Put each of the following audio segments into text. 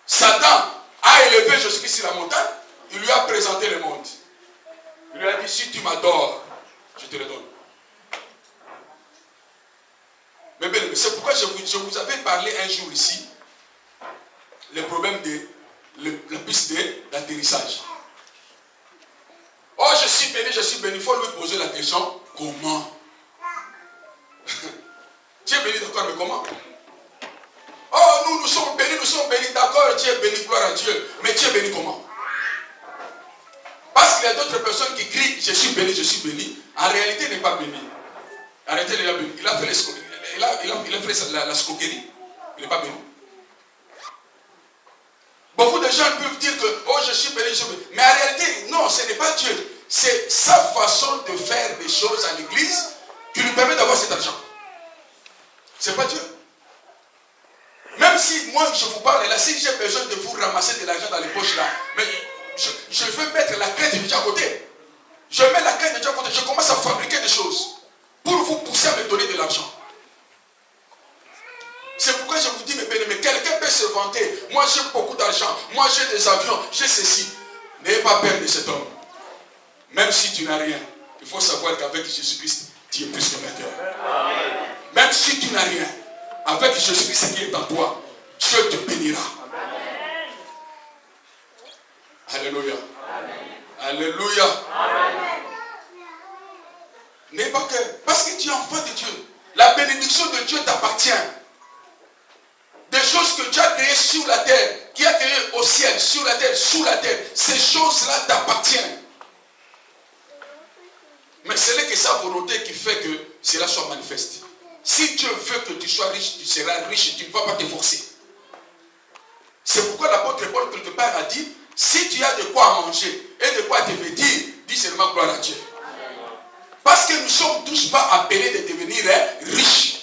Satan a élevé Jésus-Christ sur la montagne. Il lui a présenté le monde. Il lui a dit, si tu m'adores, je te le donne. Mais bien, c'est pourquoi je vous avais parlé un jour ici, le problème de la piste d'atterrissage. Oh, je suis béni, il faut lui poser la question, comment? Tu es béni, d'accord, mais comment? Oh, nous sommes bénis, d'accord, tu es béni, gloire à Dieu, mais tu es béni comment? Parce qu'il y a d'autres personnes qui crient, je suis béni, en réalité il n'est pas béni. En réalité il est béni. Il a fait la scroquerie, il n'est pas béni. Beaucoup de gens peuvent dire que, oh, je suis béni, mais en réalité, non, ce n'est pas Dieu. C'est sa façon de faire des choses à l'église qui lui permet d'avoir cet argent. Ce n'est pas Dieu. Même si moi je vous parle là, si j'ai besoin de vous ramasser de l'argent dans les poches là, mais je veux mettre la crainte de Dieu à côté. Je mets la crainte de Dieu à côté, je commence à fabriquer des choses pour vous pousser à me donner de l'argent. C'est pourquoi je vous dis, mais quelqu'un peut se vanter. Moi j'ai beaucoup d'argent, moi j'ai des avions, j'ai ceci. N'ayez pas peur de cet homme. Même si tu n'as rien, il faut savoir qu'avec Jésus-Christ, tu es plus que vainqueur. Même si tu n'as rien, avec Jésus-Christ qui est en toi, Dieu te bénira. Amen. Alléluia. Amen. Alléluia. N'ayez pas peur, parce que tu es enfant de Dieu. La bénédiction de Dieu t'appartient. Des choses que Dieu a créées sur la terre, qui a créé au ciel, sur la terre, sous la terre, ces choses-là t'appartiennent. Mais ce n'est que sa volonté qui fait que cela soit manifeste. Si Dieu veut que tu sois riche, tu seras riche, tu ne vas pas te forcer. C'est pourquoi l'apôtre Paul quelque part a dit, si tu as de quoi manger et de quoi te vêtir, dis seulement gloire à Dieu. Parce que nous ne sommes tous pas appelés de devenir riches.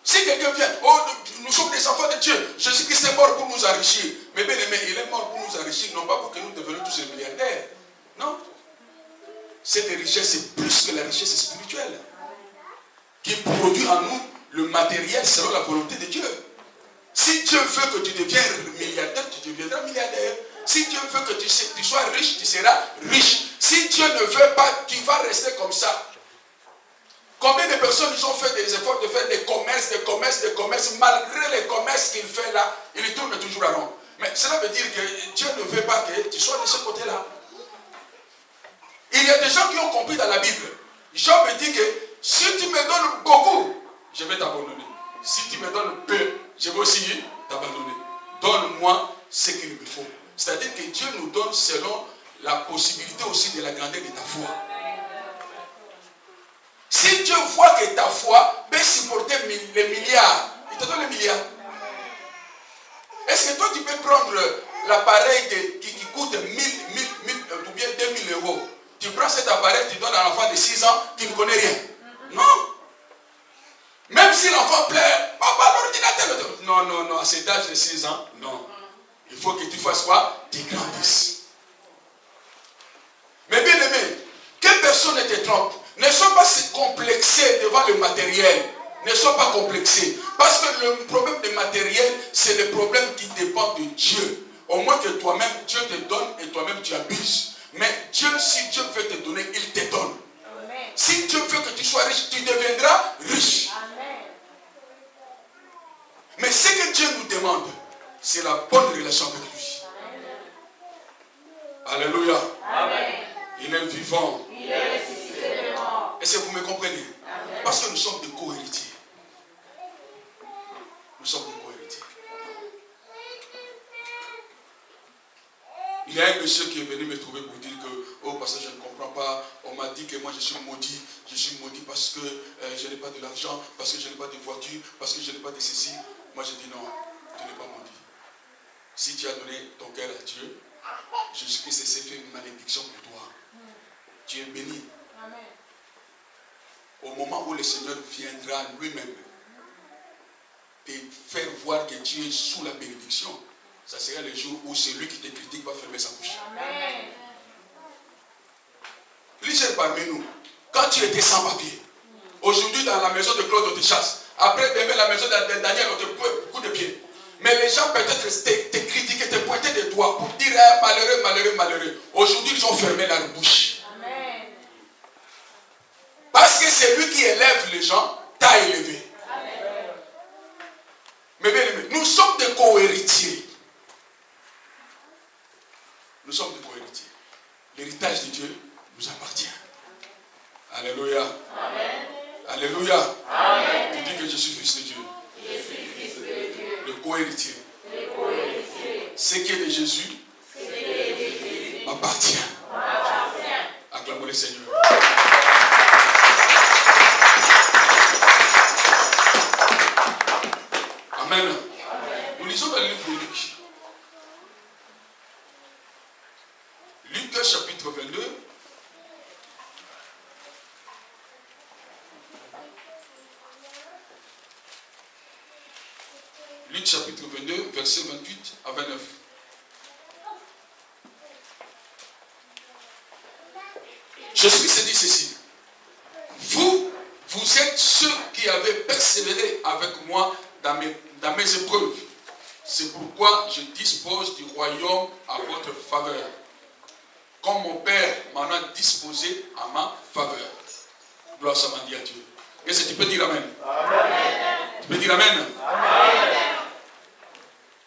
Si quelqu'un vient, oh, nous sommes des enfants de Dieu, Jésus-Christ est mort pour nous enrichir. Mais bien aimé, il est mort pour nous enrichir, non pas pour que nous devenions tous des milliardaires. Non. Cette richesse, c'est plus que la richesse spirituelle. Qui produit en nous le matériel selon la volonté de Dieu. Si Dieu veut que tu deviennes milliardaire, tu deviendras milliardaire. Si Dieu veut que tu sois riche, tu seras riche. Si Dieu ne veut pas, tu vas rester comme ça. Combien de personnes ils ont fait des efforts de faire des commerces, malgré les commerces qu'il fait là, il tourne toujours à rond. Mais cela veut dire que Dieu ne veut pas que tu sois de ce côté-là. Il y a des gens qui ont compris dans la Bible. Job dit que si tu me donnes beaucoup, je vais t'abandonner. Si tu me donnes peu, je vais aussi t'abandonner. Donne-moi ce qu'il me faut. C'est-à-dire que Dieu nous donne selon la possibilité aussi de la grandeur de ta foi. Si Dieu voit que ta foi peut supporter les milliards, il te donne les milliards. Est-ce que toi tu peux prendre l'appareil qui coûte 1000 ou bien 2000 euros? Tu prends cet appareil, tu donnes à l'enfant de 6 ans qui ne connaît rien. Non. Même si l'enfant pleure, papa, l'ordinateur. Non, à cet âge de 6 ans, non. Il faut que tu fasses quoi? Tu grandisses. Mais bien aimé, que personne ne te trompe. Ne sois pas si complexé devant le matériel. Ne sois pas complexé. Parce que le problème du matériel, c'est le problème qui dépend de Dieu. Au moins que toi-même, Dieu te donne et toi-même tu abuses. Mais Dieu, si Dieu veut te donner, il te donne. Amen. Si Dieu veut que tu sois riche, tu deviendras riche. Amen. Mais ce que Dieu nous demande, c'est la bonne relation avec lui. Amen. Alléluia. Amen. Il est vivant. Il est ressuscité des morts. Est-ce que vous me comprenez? Amen. Parce que nous sommes des co-héritiers. Nous sommes des co-héritiers. Il y a un monsieur qui est venu me trouver pour dire que, oh, parce que je ne comprends pas, on m'a dit que moi je suis maudit parce que je n'ai pas de l'argent, parce que je n'ai pas de voiture, parce que je n'ai pas de ceci. Moi je dis non, tu n'es pas maudit. Si tu as donné ton cœur à Dieu, Jésus-Christ s'est fait une malédiction pour toi. Tu es béni. Amen. Au moment où le Seigneur viendra lui-même te faire voir que tu es sous la bénédiction, ça sera le jour où celui qui te critique va fermer sa bouche. Amen. Plusieurs parmi nous, quand tu étais sans papier, aujourd'hui dans la maison de Claude Otichas, après d'aimer la maison de Daniel, on te coup de pied. Mais les gens peut-être te critiquaient, te pointaient des doigts pour dire malheureux, malheureux, malheureux. Aujourd'hui, ils ont fermé leur bouche. Amen. Parce que c'est lui qui élève les gens, t'a élevé. Amen. Mais bien aimé, nous sommes des co-héritiers. Nous sommes des co-héritiers. L'héritage de Dieu nous appartient. Alléluia. Amen. Alléluia. Amen. Tu dis que je suis fils de Dieu. Je suis fils de Dieu. Le co-héritier. Ce qui est de Jésus m'appartient. Acclamons le Seigneur. Amen. Nous lisons dans le livre de Luc. Luc chapitre 22. Luc chapitre 22, verset 28 à 29. Jésus-Christ dit ceci. Vous êtes ceux qui avez persévéré avec moi dans mes épreuves. C'est pourquoi je dispose du royaume à votre faveur. Comme mon Père m'en a disposé à ma faveur. Gloire soit à Dieu. Est-ce que tu peux dire Amen? Amen. Tu peux dire Amen? Amen.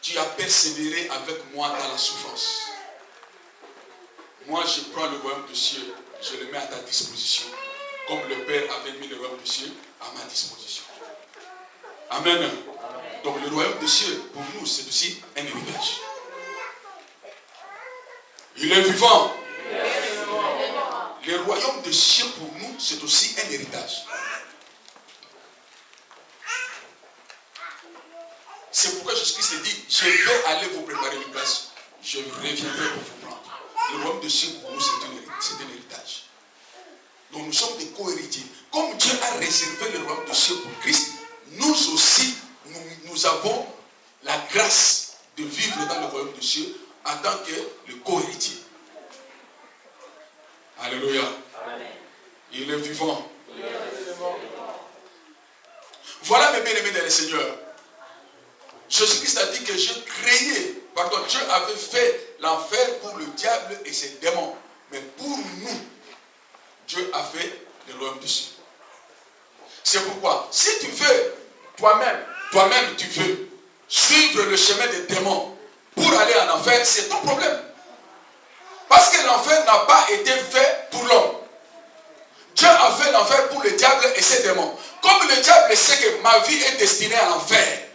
Tu as persévéré avec moi dans la souffrance. Moi, je prends le royaume des cieux, je le mets à ta disposition. Comme le Père avait mis le royaume des cieux à ma disposition. Amen. Amen. Donc le royaume des cieux, pour nous, c'est aussi un héritage. Il est vivant. Le royaume des cieux, pour nous, c'est aussi un héritage. C'est pourquoi Jésus-Christ dit, je vais aller vous préparer une place. Je reviendrai pour vous prendre. Le royaume de Dieu pour nous, c'est un héritage. Donc nous sommes des co-héritiers. Comme Dieu a réservé le royaume de Dieu pour Christ, nous aussi, nous avons la grâce de vivre dans le royaume de Dieu en tant que le co-héritier. Alléluia. Amen. Il est vivant. Voilà mes bien-aimés dans le Seigneur. Jésus-Christ a dit que Dieu avait fait l'enfer pour le diable et ses démons. Mais pour nous, Dieu a fait le royaume des cieux. C'est pourquoi, si tu veux, toi-même tu veux suivre le chemin des démons pour aller en enfer, c'est ton problème. Parce que l'enfer n'a pas été fait pour l'homme. Dieu a fait l'enfer pour le diable et ses démons. Comme le diable sait que ma vie est destinée à l'enfer,